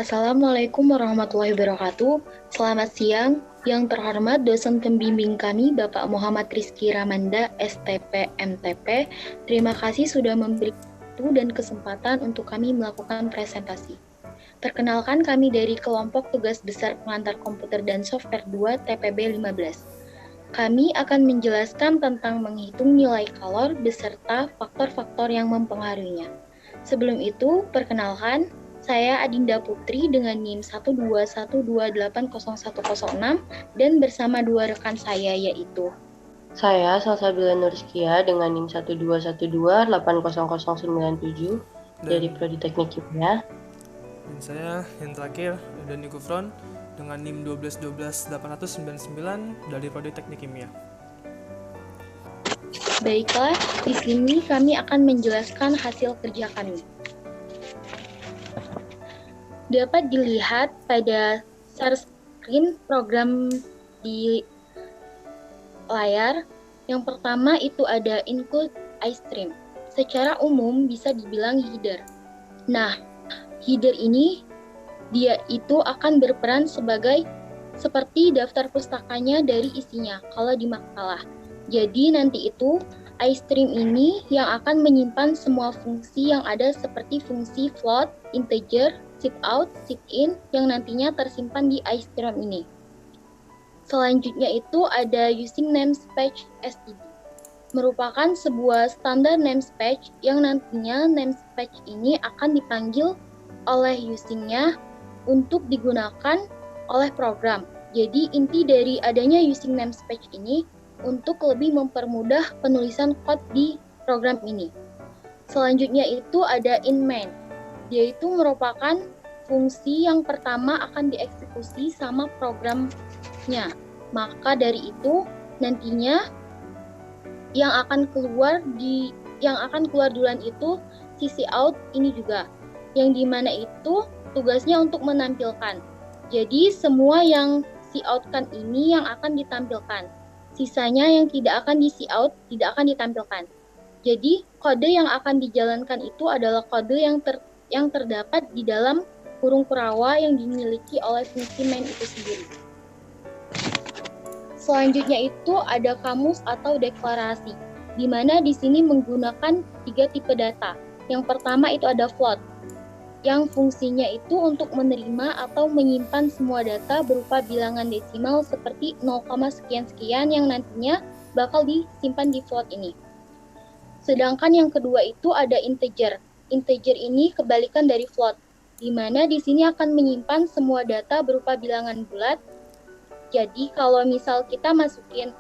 Assalamualaikum warahmatullahi wabarakatuh. Selamat siang, yang terhormat dosen pembimbing kami Bapak Muhammad Rizky Ramanda, STP MTP. Terima kasih sudah memberi waktu dan kesempatan untuk kami melakukan presentasi. Perkenalkan kami dari kelompok tugas besar pengantar komputer dan software 2 TPB 15. Kami akan menjelaskan tentang menghitung nilai kalor beserta faktor-faktor yang mempengaruhinya. Sebelum itu, perkenalkan, saya Adinda Putri dengan NIM 121280106 dan bersama dua rekan saya yaitu Saya Salsabila Nurskia dengan NIM 121280097 dari Prodi Teknik Kimia. Dan saya yang terakhir, Dani Gufron dengan NIM 1212899 dari Prodi Teknik Kimia. Baiklah, di sini kami akan menjelaskan hasil kerja kami. Dapat dilihat pada share screen program di layar. Yang pertama itu ada include iStream. Secara umum bisa dibilang header. Nah, header ini dia itu akan berperan seperti daftar pustakanya dari isinya kalau di makalah. Jadi nanti itu iStream ini yang akan menyimpan semua fungsi yang ada seperti fungsi float, integer, sit-out, sit-in yang nantinya tersimpan di iStream ini. Selanjutnya itu ada using namespace std. Merupakan sebuah standar namespace yang nantinya namespace ini akan dipanggil oleh usingnya untuk digunakan oleh program. Jadi inti dari adanya using namespace ini untuk lebih mempermudah penulisan code di program ini. Selanjutnya itu ada in main, yaitu merupakan fungsi yang pertama akan dieksekusi sama programnya. Maka dari itu nantinya yang akan keluar duluan itu sisi out ini juga, yang dimana itu tugasnya untuk menampilkan. Jadi semua yang see out-kan ini yang akan ditampilkan. Sisanya yang tidak akan di see out tidak akan ditampilkan. Jadi kode yang akan dijalankan itu adalah kode yang terdapat di dalam kurung kurawa yang dimiliki oleh fungsi main itu sendiri. Selanjutnya itu ada kamus atau deklarasi, di mana di sini menggunakan 3 tipe data. Yang pertama itu ada float, yang fungsinya itu untuk menerima atau menyimpan semua data berupa bilangan desimal seperti 0, sekian-sekian yang nantinya bakal disimpan di float ini. Sedangkan yang kedua itu ada integer. Integer ini kebalikan dari float, di mana di sini akan menyimpan semua data berupa bilangan bulat. Jadi kalau misal kita masukin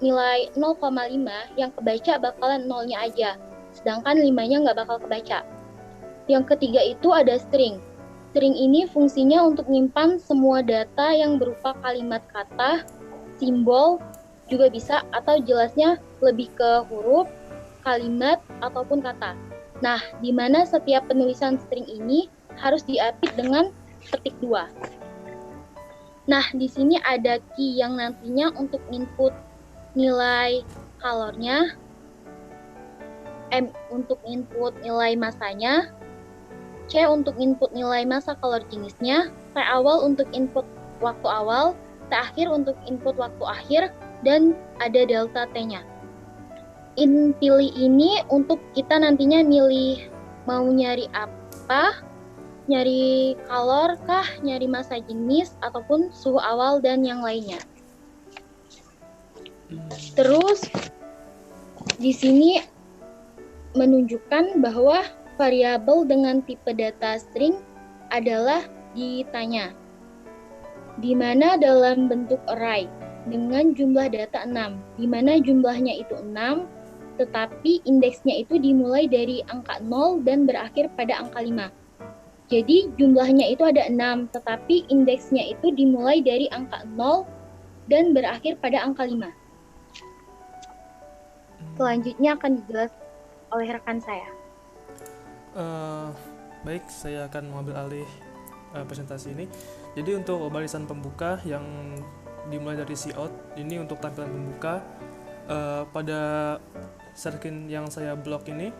nilai 0,5, yang kebaca bakalan 0-nya aja, sedangkan 5-nya nggak bakal kebaca. Yang ketiga itu ada string. String ini fungsinya untuk menyimpan semua data yang berupa kalimat kata, simbol, juga bisa, atau jelasnya lebih ke huruf, kalimat, ataupun kata. Nah, di mana setiap penulisan string ini harus diapit dengan petik 2. Nah, di sini ada key yang nantinya untuk input nilai kalornya, M untuk input nilai masanya, C untuk input nilai massa kalor jenisnya, T awal untuk input waktu awal, T akhir untuk input waktu akhir, dan ada delta T-nya. Pilih ini untuk kita nantinya milih mau nyari apa, nyari kalor kah, nyari massa jenis, ataupun suhu awal dan yang lainnya. Terus di sini menunjukkan bahwa variabel dengan tipe data string adalah ditanya, di mana dalam bentuk array dengan jumlah data 6, di mana jumlahnya itu 6, tetapi indeksnya itu dimulai dari angka 0 dan berakhir pada angka 5. Jadi jumlahnya itu ada 6, tetapi indeksnya itu dimulai dari angka 0 dan berakhir pada angka 5. Selanjutnya akan dijelaskan oleh rekan saya. Baik, saya akan mengambil alih presentasi ini. Jadi untuk barisan pembuka yang dimulai dari see out, ini untuk tampilan pembuka. Pada screen yang saya blok ini,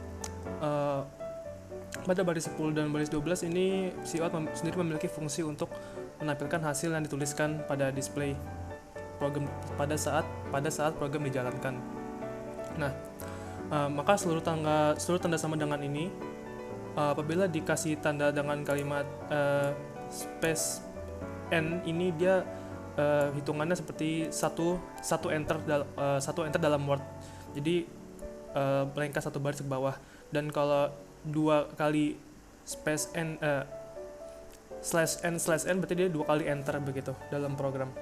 pada baris 10 dan baris 12 ini cout sendiri memiliki fungsi untuk menampilkan hasil yang dituliskan pada display program pada saat program dijalankan. Nah, maka seluruh tanda sama dengan ini apabila dikasih tanda dengan kalimat space n, ini dia hitungannya seperti satu enter dalam Word. Jadi melengkap satu baris ke bawah. Dan kalau 2 kali space n /n berarti dia 2 kali enter begitu dalam program.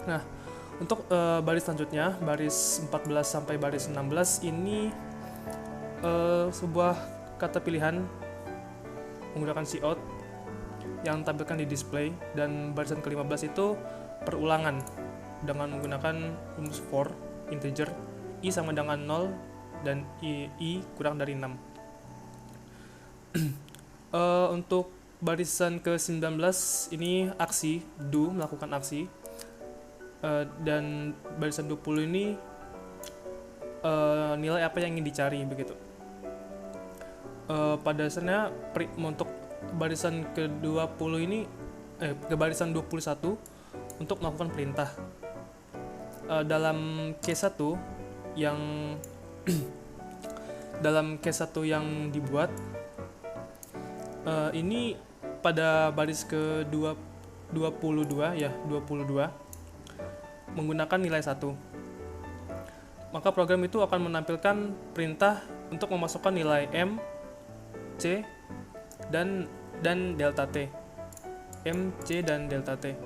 Nah, untuk baris selanjutnya, baris 14 sampai baris 16 ini sebuah kata pilihan menggunakan cout yang tampilkan di display, dan barisan ke-15 itu perulangan dengan menggunakan rumus for integer i sama dengan 0 dan i kurang dari 6. Untuk barisan ke-19 ini aksi do, melakukan aksi, dan barisan 20 ini nilai apa yang ingin dicari begitu. Pada dasarnya untuk barisan ke-20 ini ke barisan 21 untuk melakukan perintah. Dalam case 1 yang dalam case 1 yang dibuat ini pada baris ke-22 ya, 22 menggunakan nilai 1. Maka program itu akan menampilkan perintah untuk memasukkan nilai M, C, dan delta T. M, C, dan delta T.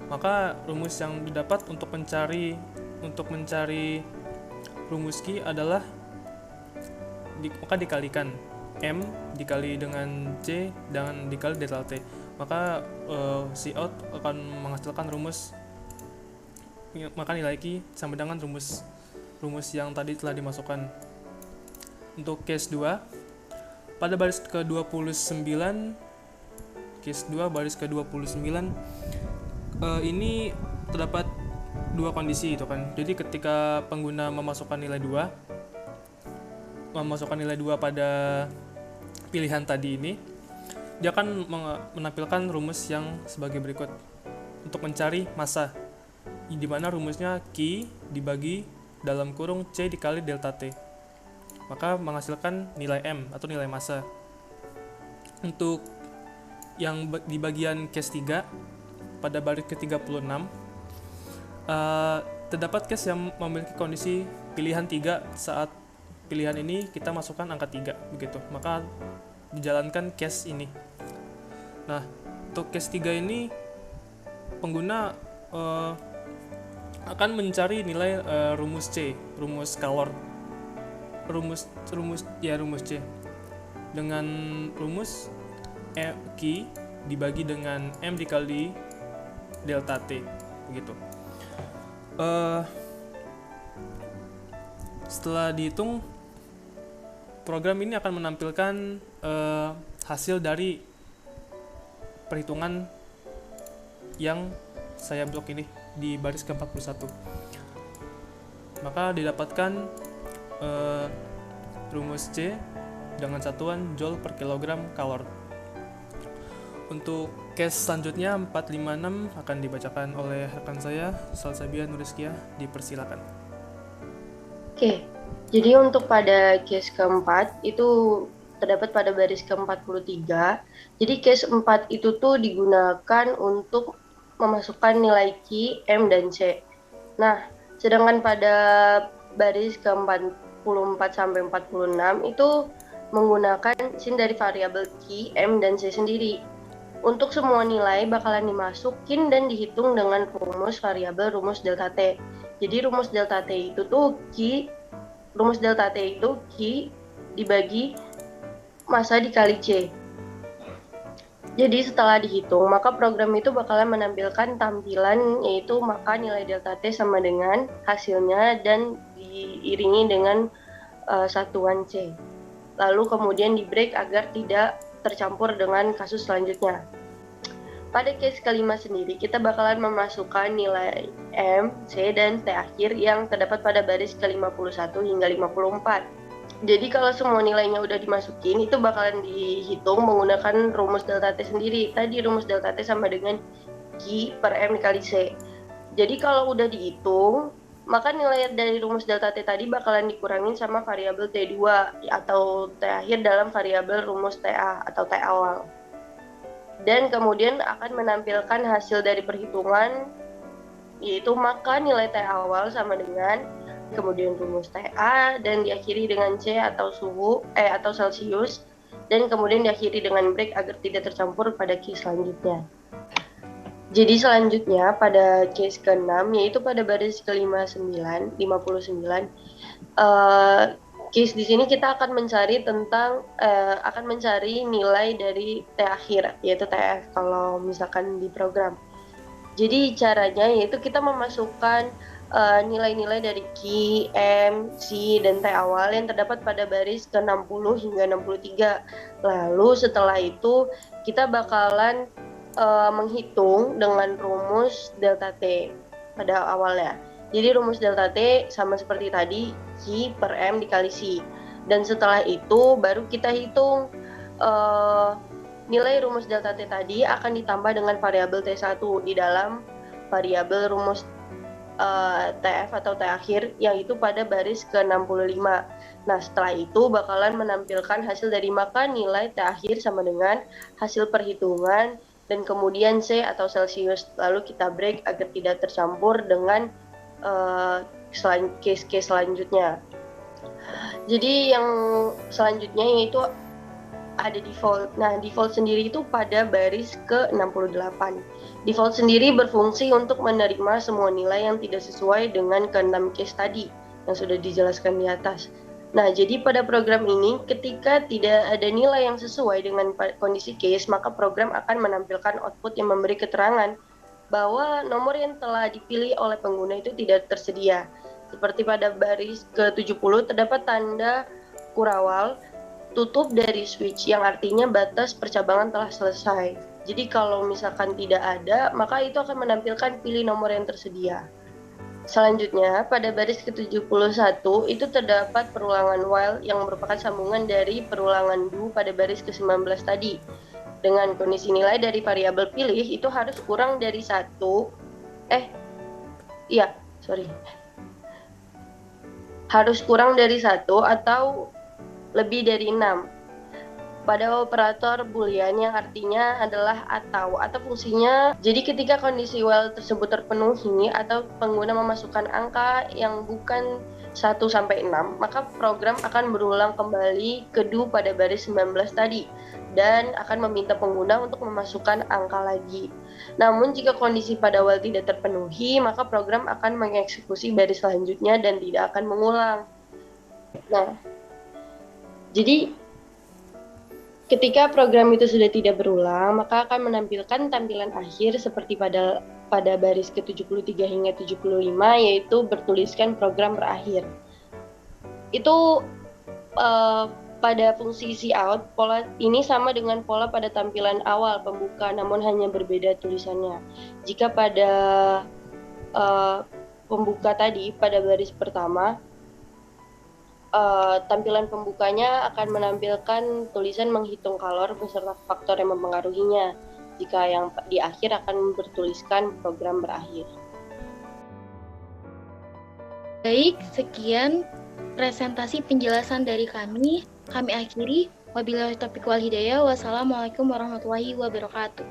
Maka rumus yang didapat untuk mencari rumus key adalah maka dikalikan M dikali dengan C dan dikali delta T. Maka cout akan menghasilkan rumus, maka nilai key sama dengan rumus yang tadi telah dimasukkan. Untuk case 2 pada baris ke-29, case 2 baris ke-29 ini terdapat 2 kondisi itu kan. Jadi ketika pengguna memasukkan nilai 2 pada pilihan tadi ini, dia akan menampilkan rumus yang sebagai berikut untuk mencari massa, di mana rumusnya key dibagi dalam kurung C dikali delta T, maka menghasilkan nilai M atau nilai massa. Untuk yang di bagian case 3 pada baris ke-36 terdapat case yang memiliki kondisi pilihan 3. Saat pilihan ini kita masukkan angka 3 begitu, maka dijalankan case ini. Nah, untuk case 3 ini pengguna akan mencari nilai rumus C, rumus color, rumus C dengan rumus key dibagi dengan M dikali delta T begitu. Setelah dihitung, program ini akan menampilkan hasil dari perhitungan yang saya blok ini di baris ke-41. Maka didapatkan rumus C dengan satuan joule per kilogram kalor. Untuk case selanjutnya 456 akan dibacakan oleh rekan saya Salsabila Nuriskia, dipersilakan. Oke, jadi untuk pada case keempat itu terdapat pada baris ke-43. Jadi case 4 itu tuh digunakan untuk memasukkan nilai key M dan C. Nah, sedangkan pada baris ke-44 sampai 46 itu menggunakan sin dari variabel key M dan C sendiri. Untuk semua nilai bakalan dimasukin dan dihitung dengan rumus variabel rumus delta T. Jadi rumus delta T itu key dibagi massa dikali C. Jadi setelah dihitung, maka program itu bakalan menampilkan tampilan yaitu maka nilai delta T sama dengan hasilnya dan diiringi dengan satuan C. Lalu kemudian di break agar tidak tercampur dengan kasus selanjutnya. Pada case kelima sendiri, kita bakalan memasukkan nilai M, C, dan T akhir yang terdapat pada baris ke-51 hingga 54. Jadi kalau semua nilainya udah dimasukin, itu bakalan dihitung menggunakan rumus delta T sendiri. Tadi rumus delta T sama dengan Q per M dikali C. Jadi kalau udah dihitung, maka nilai dari rumus delta T tadi bakalan dikurangin sama variabel T2 atau T akhir dalam variabel rumus TA atau T awal. Dan kemudian akan menampilkan hasil dari perhitungan, yaitu maka nilai T awal sama dengan kemudian rumus TA dan diakhiri dengan C atau suhu atau Celsius, dan kemudian diakhiri dengan break agar tidak tercampur pada case selanjutnya. Jadi selanjutnya pada case ke-6 yaitu pada baris ke-59 case di sini kita akan mencari nilai dari T akhir, yaitu TF kalau misalkan di program. Jadi caranya yaitu kita memasukkan nilai-nilai dari Q, M, C, dan T awal yang terdapat pada baris ke-60 hingga 63. Lalu setelah itu kita bakalan menghitung dengan rumus delta T pada awalnya. Jadi rumus delta T sama seperti tadi, Q per M dikali C. Dan setelah itu baru kita hitung nilai rumus delta T tadi akan ditambah dengan variabel T1 di dalam variabel rumus TF atau T akhir, yang itu pada baris ke-65. Nah, setelah itu bakalan menampilkan hasil dari maka nilai T akhir sama dengan hasil perhitungan dan kemudian C atau Celsius. Lalu kita break agar tidak tercampur dengan case-case selanjutnya. Jadi yang selanjutnya yaitu ada default. Nah, default sendiri itu pada baris ke-68. Default sendiri berfungsi untuk menerima semua nilai yang tidak sesuai dengan ke-6 case tadi yang sudah dijelaskan di atas. Nah, jadi pada program ini ketika tidak ada nilai yang sesuai dengan kondisi case, maka program akan menampilkan output yang memberi keterangan bahwa nomor yang telah dipilih oleh pengguna itu tidak tersedia. Seperti pada baris ke-70 terdapat tanda kurawal tutup dari switch yang artinya batas percabangan telah selesai. Jadi kalau misalkan tidak ada, maka itu akan menampilkan pilih nomor yang tersedia. Selanjutnya, pada baris ke-71 itu terdapat perulangan while yang merupakan sambungan dari perulangan do pada baris ke-19 tadi. Dengan kondisi nilai dari variabel pilih itu harus kurang dari harus kurang dari 1 atau lebih dari 6 pada operator boolean yang artinya adalah atau fungsinya. Jadi ketika kondisi while tersebut terpenuhi atau pengguna memasukkan angka yang bukan 1 sampai 6, maka program akan berulang kembali ke do pada baris 19 tadi dan akan meminta pengguna untuk memasukkan angka lagi. Namun jika kondisi pada while tidak terpenuhi, maka program akan mengeksekusi baris selanjutnya dan tidak akan mengulang. Nah, jadi ketika program itu sudah tidak berulang, maka akan menampilkan tampilan akhir seperti pada baris ke-73 hingga 75, yaitu bertuliskan program berakhir. Itu pada fungsi cout, pola ini sama dengan pola pada tampilan awal pembuka, namun hanya berbeda tulisannya. Jika pada pembuka tadi, pada baris pertama, tampilan pembukanya akan menampilkan tulisan menghitung kalor beserta faktor yang mempengaruhinya. Jika yang di akhir akan bertuliskan program berakhir. Baik, sekian presentasi penjelasan dari kami. Kami akhiri. Wabillahi taufiq wal hidayah. Wassalamualaikum warahmatullahi wabarakatuh.